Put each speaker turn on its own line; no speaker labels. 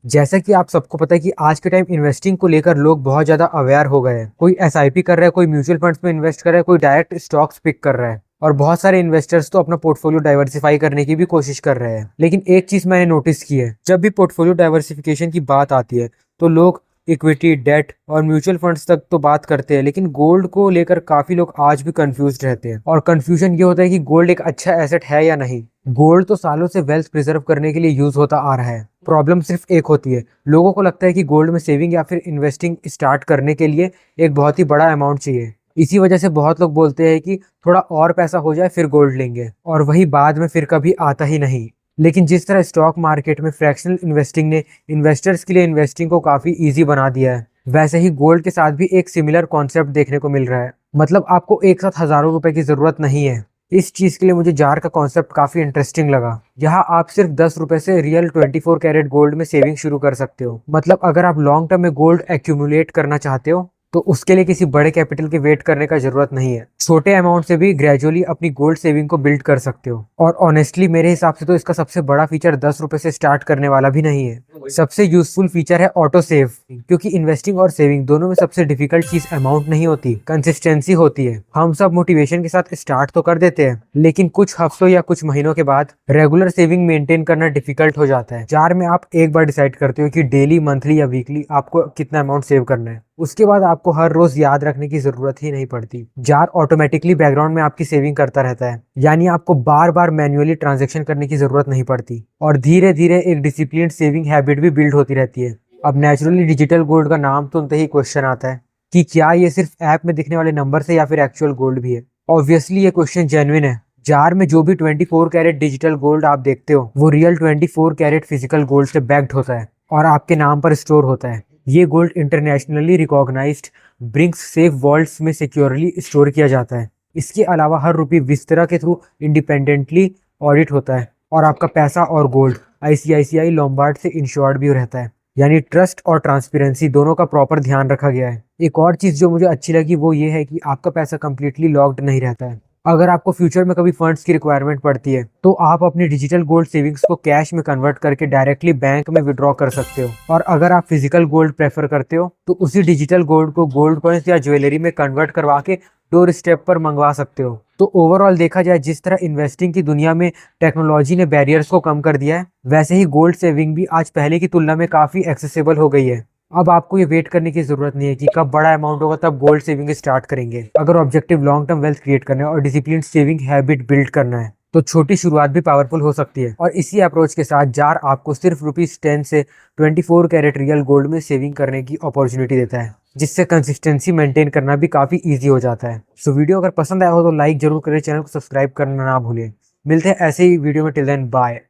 जैसा कि आप सबको पता है कि आज के टाइम इन्वेस्टिंग को लेकर लोग बहुत ज्यादा अवेयर हो गए हैं। कोई एसआईपी कर रहा है, कोई म्यूचुअल फंड्स में इन्वेस्ट कर रहा है, कोई डायरेक्ट स्टॉक्स पिक कर रहा है और बहुत सारे इन्वेस्टर्स तो अपना पोर्टफोलियो डाइवर्सिफाई करने की भी कोशिश कर रहे हैं। लेकिन एक चीज मैंने नोटिस की है, जब भी पोर्टफोलियो डाइवर्सिफिकेशन की बात आती है तो लोग इक्विटी, डेट और म्यूचुअल फंड्स तक तो बात करते हैं, लेकिन गोल्ड को लेकर काफी लोग आज भी कंफ्यूज रहते हैं। और कंफ्यूजन ये होता है कि गोल्ड एक अच्छा एसेट है या नहीं। गोल्ड तो सालों से वेल्थ प्रिजर्व करने के लिए यूज होता आ रहा है। प्रॉब्लम सिर्फ एक होती है, लोगों को लगता है कि गोल्ड में सेविंग या फिर इन्वेस्टिंग स्टार्ट करने के लिए एक बहुत ही बड़ा अमाउंट चाहिए। इसी वजह से बहुत लोग बोलते हैं कि थोड़ा और पैसा हो जाए फिर गोल्ड लेंगे, और वही बाद में फिर कभी आता ही नहीं। लेकिन जिस तरह स्टॉक मार्केट में फ्रैक्शनल इन्वेस्टिंग ने इन्वेस्टर्स के लिए इन्वेस्टिंग को काफी इजी बना दिया है, वैसे ही गोल्ड के साथ भी एक सिमिलर कॉन्सेप्ट देखने को मिल रहा है। मतलब आपको एक साथ हजारों रुपए की जरूरत नहीं है। इस चीज के लिए मुझे जार का कॉन्सेप्ट काफी इंटरेस्टिंग लगा। यहाँ आप सिर्फ 10 रुपए से रियल 24 कैरेट गोल्ड में सेविंग शुरू कर सकते हो। मतलब अगर आप लॉन्ग टर्म में गोल्ड एक्यूमुलेट करना चाहते हो तो उसके लिए किसी बड़े कैपिटल की वेट करने का जरूरत नहीं है। छोटे अमाउंट से भी ग्रेजुअली अपनी गोल्ड सेविंग को बिल्ड कर सकते हो। और ऑनेस्टली मेरे हिसाब से तो इसका सबसे बड़ा फीचर 10 रुपए से स्टार्ट करने वाला भी नहीं है। सबसे यूजफुल फीचर है ऑटो सेव, क्योंकि इन्वेस्टिंग और सेविंग दोनों में सबसे डिफिकल्ट चीज अमाउंट नहीं होती, कंसिस्टेंसी होती है। हम सब मोटिवेशन के साथ स्टार्ट तो कर देते हैं, लेकिन कुछ हफ्तों या कुछ महीनों के बाद रेगुलर सेविंग मेंटेन करना डिफिकल्ट हो जाता है। जार में आप एक बार डिसाइड करते हो कि डेली, मंथली या वीकली आपको कितना अमाउंट सेव करना है, उसके बाद आपको हर रोज याद रखने की जरूरत ही नहीं पड़ती। जार ऑटोमेटिकली बैकग्राउंड में आपकी सेविंग करता रहता है, यानी आपको बार बार मैन्युअली ट्रांजैक्शन करने की जरूरत नहीं पड़ती। और धीरे धीरे एक डिसिप्लिन सेविंग हैबिट भी बिल्ड होती रहती है। अब नेचुरली डिजिटल गोल्ड का नाम सुनते ही क्वेश्चन आता है कि क्या ये सिर्फ ऐप में दिखने वाले नंबर से या फिर एक्चुअल गोल्ड भी है। ऑब्वियसली ये क्वेश्चन जेन्युइन है। जार में जो भी 24 कैरेट डिजिटल गोल्ड आप देखते हो वो रियल 24 कैरेट फिजिकल गोल्ड से बैक्ड होता है और आपके नाम पर स्टोर होता है। ये gold internationally recognised Brink's safe vaults में सिक्योरली स्टोर किया जाता है। इसके अलावा हर रुपये विस्तरा के थ्रू इंडिपेंडेंटली ऑडिट होता है और आपका पैसा और गोल्ड आईसीआईसीआई लोम्बार्ड से इंश्योर्ड भी रहता है। यानी ट्रस्ट और ट्रांसपेरेंसी दोनों का प्रॉपर ध्यान रखा गया है। एक और चीज जो मुझे अच्छी लगी वो ये है कि आपका पैसा कंप्लीटली लॉक्ड नहीं रहता है। अगर आपको फ्यूचर में कभी फंड्स की रिक्वायरमेंट पड़ती है तो आप अपनी डिजिटल गोल्ड सेविंग्स को कैश में कन्वर्ट करके डायरेक्टली बैंक में विड्रॉ कर सकते हो। और अगर आप फिजिकल गोल्ड प्रेफर करते हो तो उसी डिजिटल गोल्ड को गोल्ड कॉइन्स या ज्वेलरी में कन्वर्ट करवा के डोर स्टेप पर मंगवा सकते हो। तो ओवरऑल देखा जाए, जिस तरह इन्वेस्टिंग की दुनिया में टेक्नोलॉजी ने बैरियर्स को कम कर दिया है, वैसे ही गोल्ड सेविंग भी आज पहले की तुलना में काफी एक्सेसिबल हो गई है। अब आपको ये वेट करने की जरूरत नहीं है कि कब बड़ा अमाउंट होगा तब गोल्ड सेविंग स्टार्ट करेंगे। अगर objective long term wealth create करना है और डिसिप्लिन सेविंग हैबिट बिल्ड करना है तो छोटी शुरुआत भी पावरफुल हो सकती है। और इसी अप्रोच के साथ जार आपको सिर्फ ₹10 से 24 कैरेट रियल गोल्ड में सेविंग करने की अपॉर्चुनिटी देता है, जिससे कंसिस्टेंसी मेंटेन करना भी काफी ईजी हो जाता है। सो वीडियो अगर पसंद आया हो तो लाइक जरूर करें, चैनल को सब्सक्राइब करना ना भूलें। मिलते हैं ऐसे ही वीडियो में, टिल देन बाय।